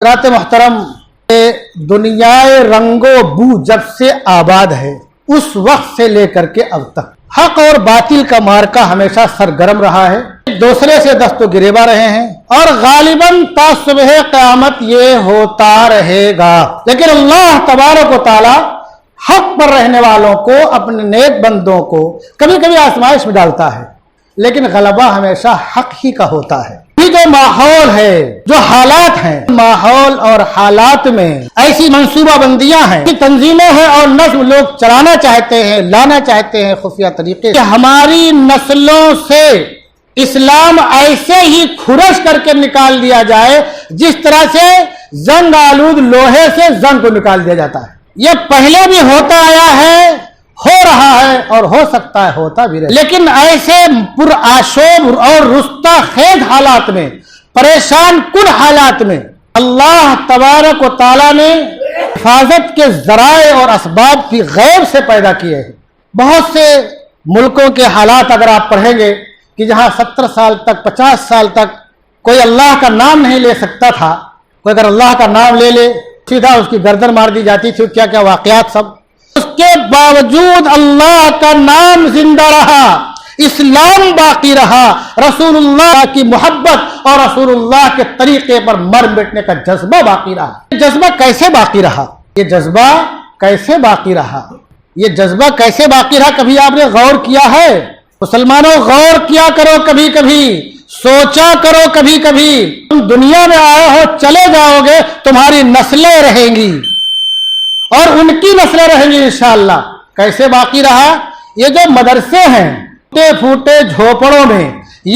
حضرات محترم، دنیائے رنگو بو جب سے آباد ہے اس وقت سے لے کر کے اب تک حق اور باطل کا مارکا ہمیشہ سرگرم رہا ہے، ایک دوسرے سے دست و گریباں رہے ہیں اور غالباً تا صبح قیامت یہ ہوتا رہے گا۔ لیکن اللہ تبارک و تعالی حق پر رہنے والوں کو، اپنے نیک بندوں کو کبھی کبھی آزمائش میں ڈالتا ہے، لیکن غلبہ ہمیشہ حق ہی کا ہوتا ہے۔ یہ جو ماحول ہے، جو حالات ہیں، ماحول اور حالات میں ایسی منصوبہ بندیاں ہیں، تنظیمیں ہیں اور نظم لوگ چلانا چاہتے ہیں، لانا چاہتے ہیں خفیہ طریقے سے، ہماری نسلوں سے اسلام ایسے ہی کھرش کر کے نکال دیا جائے جس طرح سے زنگ آلود لوہے سے زنگ کو نکال دیا جاتا ہے۔ یہ پہلے بھی ہوتا آیا ہے، ہو رہا ہے اور ہو سکتا ہے ہوتا بھی رہے، لیکن ایسے پرآشوب اور رستہ خیز حالات میں، پریشان کن حالات میں اللہ تبارک و تعالیٰ نے حفاظت کے ذرائع اور اسباب کی غیب سے پیدا کیے ہیں۔ بہت سے ملکوں کے حالات اگر آپ پڑھیں گے کہ جہاں 70 سال تک 50 سال تک کوئی اللہ کا نام نہیں لے سکتا تھا، کوئی اگر اللہ کا نام لے لے سیدھا اس کی گردن مار دی جاتی تھی، کیا کیا واقعات سب، اس کے باوجود اللہ کا نام زندہ رہا، اسلام باقی رہا، رسول اللہ کی محبت اور رسول اللہ کے طریقے پر مر مٹنے کا جذبہ باقی رہا۔ یہ جذبہ کیسے باقی رہا؟ یہ جذبہ کیسے باقی رہا؟ یہ جذبہ کیسے باقی رہا؟ کبھی آپ نے غور کیا ہے؟ مسلمانوں غور کیا کرو، کبھی کبھی سوچا کرو، کبھی کبھی تم دنیا میں آئے ہو، چلے جاؤ گے، تمہاری نسلیں رہیں گی اور ان کی نسلیں رہیں گی انشاءاللہ۔ کیسے باقی رہا؟ یہ جو مدرسے ہیں ٹوٹے پھوٹے جھوپڑوں میں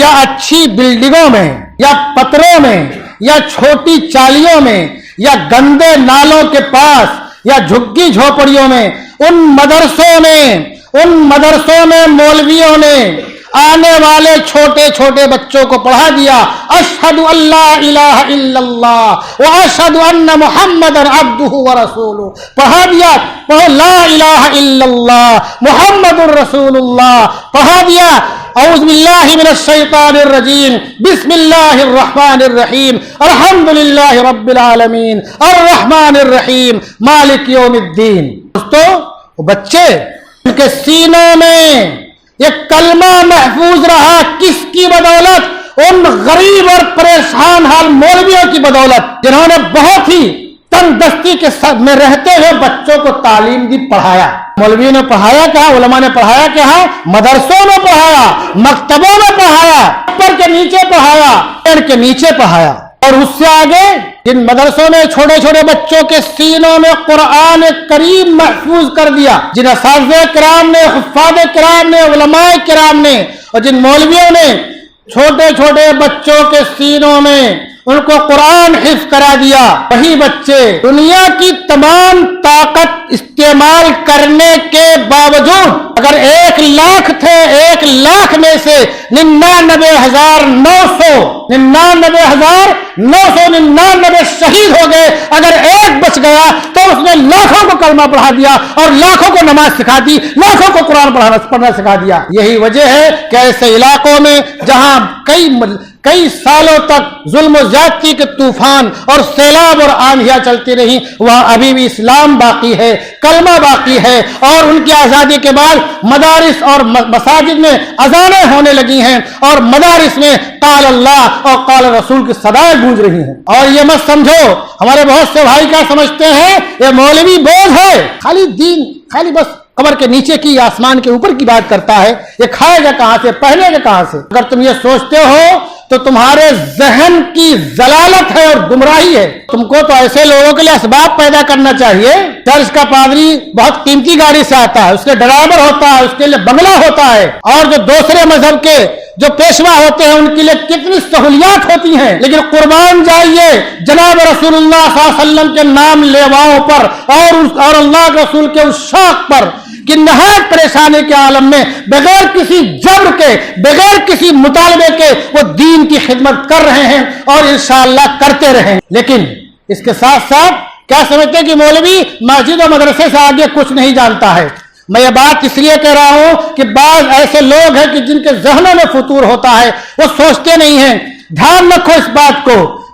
یا اچھی بلڈنگوں میں یا پتروں میں یا چھوٹی چالیوں میں یا گندے نالوں کے پاس یا جھگی جھوپڑیوں میں، ان مدرسوں میں مولویوں نے آنے والے چھوٹے چھوٹے بچوں کو پڑھا دیا اشہد ان لا الہ الا اللہ واشہد ان محمد عبدہ ورسولہ، پڑھا دیا لا الہ الا اللہ محمد رسول اللہ، پڑھا دیا اعوذ باللہ من الشیطان الرجیم بسم اللہ الرحمن الرحیم الحمدللہ رب العالمین الرحمن الرحیم مالک یوم الدین۔ دوستو، بچے ان کے سینوں میں یہ کلمہ محفوظ رہا، کس کی بدولت؟ ان غریب اور پریشان حال مولویوں کی بدولت، جنہوں نے بہت ہی تنگ دستی کے ساتھ میں رہتے ہوئے بچوں کو تعلیم دی، پڑھایا۔ مولویوں نے پڑھایا کہاں؟ علماء نے پڑھایا کہاں؟ مدرسوں میں پڑھایا، مکتبوں میں پڑھایا، پر کے نیچے پڑھایا، پیڑ کے نیچے پڑھایا۔ اور اس سے آگے جن مدرسوں میں چھوٹے چھوٹے بچوں کے سینوں میں قرآن کریم محفوظ کر دیا، جن اساتذہ کرام نے، حفاظ کرام نے، علماء کرام نے، اور جن مولویوں نے چھوٹے چھوٹے بچوں کے سینوں میں ان کو قرآن حفظ کرا دیا، وہی بچے دنیا کی تمام طاقت استعمال کرنے کے باوجود اگر 1 لاکھ تھے، 1 لاکھ میں سے 99,999 شہید ہو گئے، اگر ایک بچ گیا تو اس نے لاکھوں کو کلمہ پڑھا دیا اور لاکھوں کو نماز سکھا دی، لاکھوں کو قرآن پڑھنا سکھا دیا۔ یہی وجہ ہے کہ ایسے علاقوں میں جہاں کئی سالوں تک ظلم و زیادتی کے طوفان اور سیلاب اور آندھیاں چلتی رہی، وہاں ابھی بھی اسلام باقی ہے، کلمہ باقی ہے، اور ان کی آزادی کے بعد مدارس اور مساجد میں اذانیں ہونے لگی ہیں اور مدارس میں قال اللہ اور قال رسول کی صدائیں گونج رہی ہیں۔ اور یہ مت سمجھو، ہمارے بہت سے بھائی کیا سمجھتے ہیں یہ مولوی بوجھ ہے، خالی بس قبر کے نیچے کی، آسمان کے اوپر کی بات کرتا ہے، یہ کھائے گا کہاں سے، پہنے گا کہاں سے؟ اگر تم یہ سوچتے ہو تو تمہارے ذہن کی ضلالت ہے اور گمراہی ہے۔ تم کو تو ایسے لوگوں کے لیے اسباب پیدا کرنا چاہیے۔ چرچ کا پادری بہت قیمتی گاڑی سے آتا ہے، اس کے ڈرائیور ہوتا ہے، اس کے لیے بنگلہ ہوتا ہے، اور جو دوسرے مذہب کے جو پیشوا ہوتے ہیں ان کے لیے کتنی سہولیات ہوتی ہیں، لیکن قربان جائیے جناب رسول اللہ صلی اللہ علیہ وسلم کے نام لیواؤں پر اور اللہ کے رسول کے اس شوق پر کہ نہایت پریشانی کے عالم میں بغیر کسی جبر کے، بغیر کسی مطالبے کے وہ دین کی خدمت کر رہے ہیں اور انشاءاللہ کرتے رہیں۔ لیکن اس کے ساتھ ساتھ کیا سمجھتے ہیں کہ مولوی مسجد و مدرسے سے آگے کچھ نہیں جانتا ہے؟ میں یہ بات اس لیے کہہ رہا ہوں کہ بعض ایسے لوگ ہیں کہ جن کے ذہنوں میں فطور ہوتا ہے، وہ سوچتے نہیں ہیں۔ دھیان رکھو اس بات کو،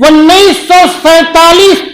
1947